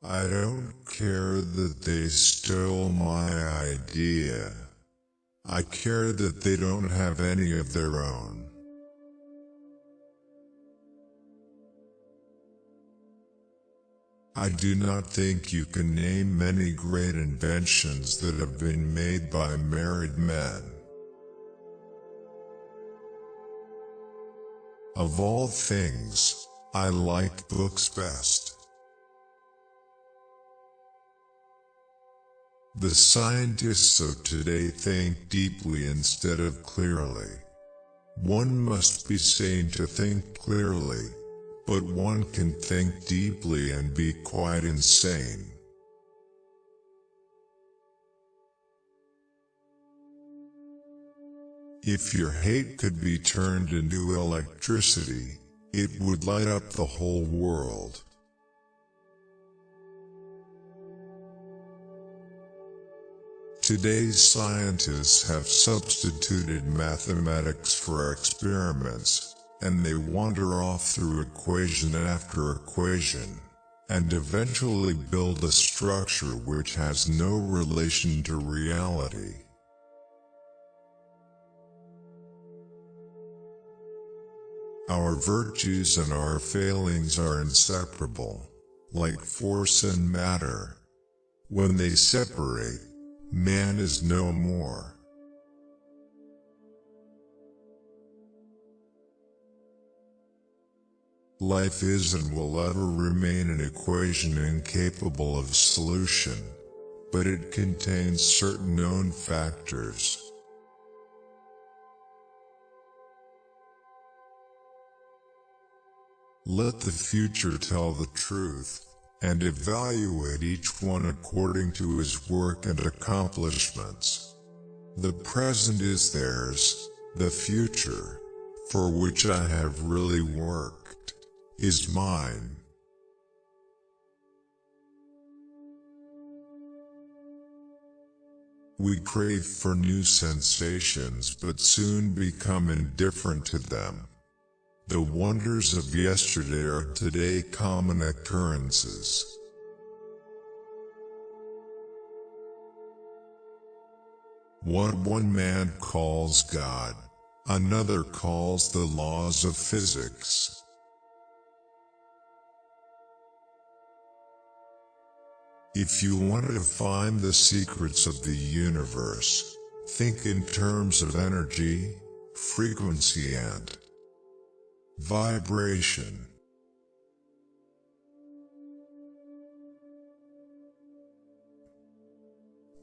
I don't care that they stole my idea. I care that they don't have any of their own. I do not think you can name many great inventions that have been made by married men. Of all things, I like books best. The scientists of today think deeply instead of clearly. One must be sane to think clearly, but one can think deeply and be quite insane. If your hate could be turned into electricity, it would light up the whole world. Today's scientists have substituted mathematics for experiments, and they wander off through equation after equation, and eventually build a structure which has no relation to reality. Our virtues and our failings are inseparable, like force and matter. When they separate, man is no more. Life is and will ever remain an equation incapable of solution, but it contains certain known factors. Let the future tell the truth, and evaluate each one according to his work and accomplishments. The present is theirs, the future, for which I have really worked, is mine. We crave for new sensations but soon become indifferent to them. The wonders of yesterday are today common occurrences. What one man calls God, another calls the laws of physics. If you want to find the secrets of the universe, think in terms of energy, frequency and vibration.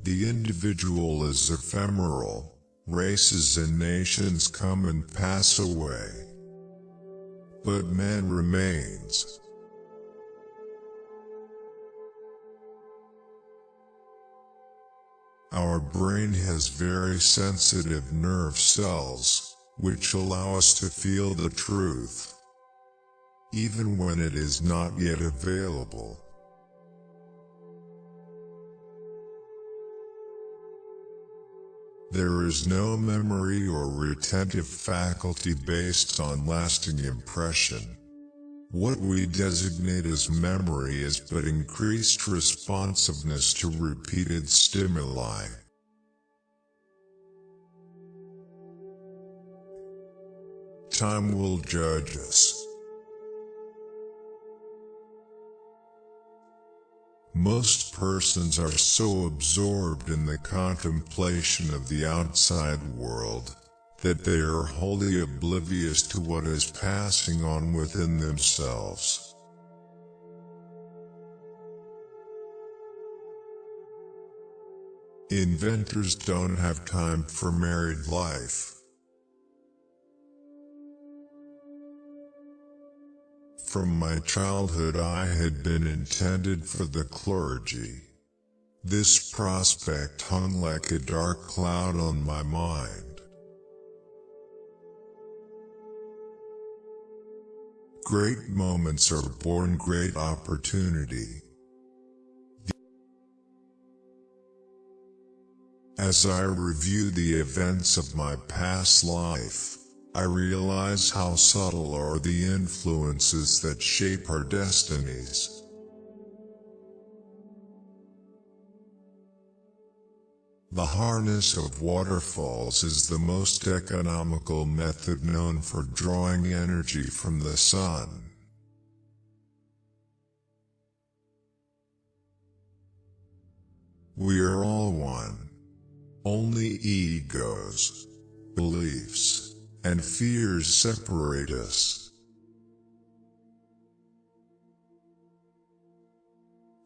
The individual is ephemeral, races and nations come and pass away, but man remains. Our brain has very sensitive nerve cells, which allow us to feel the truth, even when it is not yet available. There is no memory or retentive faculty based on lasting impression. What we designate as memory is but increased responsiveness to repeated stimuli. Time will judge us. Most persons are so absorbed in the contemplation of the outside world that they are wholly oblivious to what is passing on within themselves. Inventors don't have time for married life. From my childhood I had been intended for the clergy. This prospect hung like a dark cloud on my mind. Great moments are born great opportunity. As I review the events of my past life, I realize how subtle are the influences that shape our destinies. The harness of waterfalls is the most economical method known for drawing energy from the sun. We are all one. Only egos, beliefs, and fears separate us.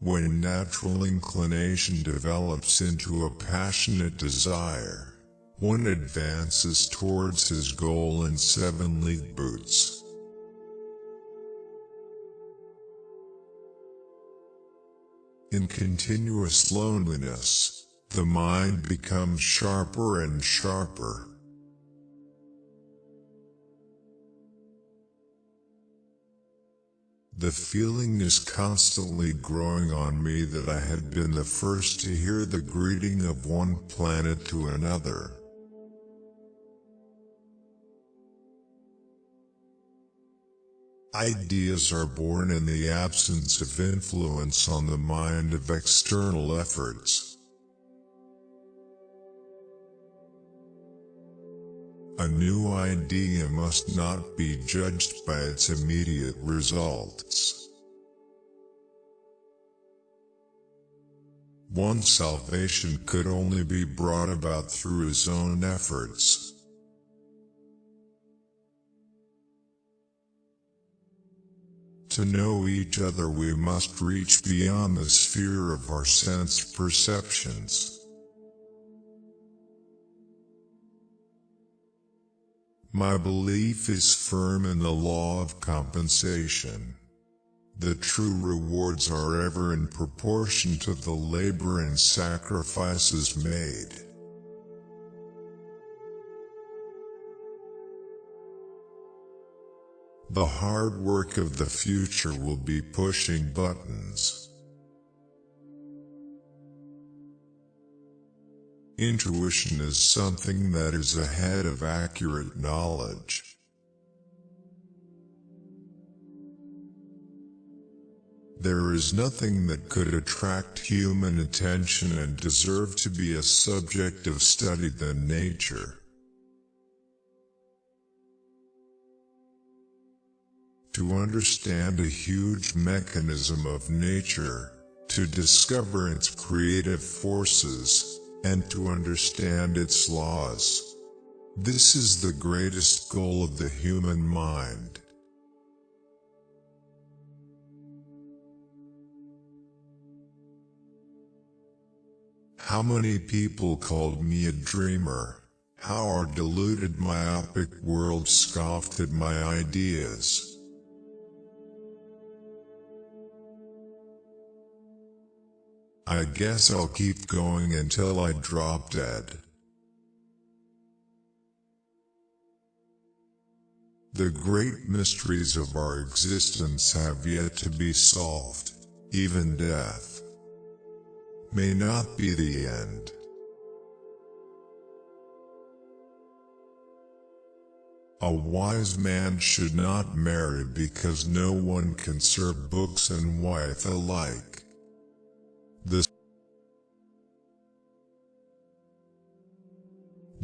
When natural inclination develops into a passionate desire, one advances towards his goal in 7-league boots. In continuous loneliness, the mind becomes sharper and sharper. The feeling is constantly growing on me that I had been the first to hear the greeting of one planet to another. Ideas are born in the absence of influence on the mind of external efforts. A new idea must not be judged by its immediate results. One's salvation could only be brought about through his own efforts. To know each other, we must reach beyond the sphere of our sense perceptions. My belief is firm in the law of compensation. The true rewards are ever in proportion to the labor and sacrifices made. The hard work of the future will be pushing buttons. Intuition is something that is ahead of accurate knowledge. There is nothing that could attract human attention and deserve to be a subject of study than nature. To understand a huge mechanism of nature, to discover its creative forces, and to understand its laws. This is the greatest goal of the human mind. How many people called me a dreamer? How our deluded myopic world scoffed at my ideas? I guess I'll keep going until I drop dead. The great mysteries of our existence have yet to be solved. Even death may not be the end. A wise man should not marry because no one can serve books and wife alike.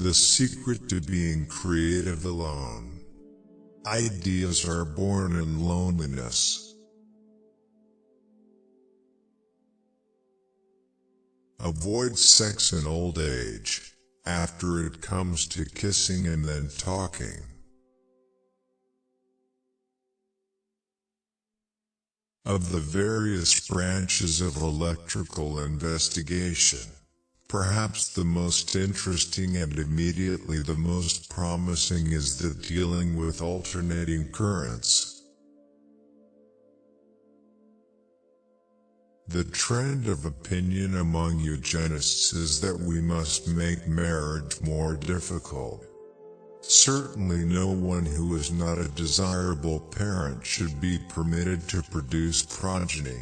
The secret to being creative alone. Ideas are born in loneliness. Avoid sex in old age, after it comes to kissing and then talking. Of the various branches of electrical investigation, perhaps the most interesting and immediately the most promising is the dealing with alternating currents. The trend of opinion among eugenists is that we must make marriage more difficult. Certainly no one who is not a desirable parent should be permitted to produce progeny.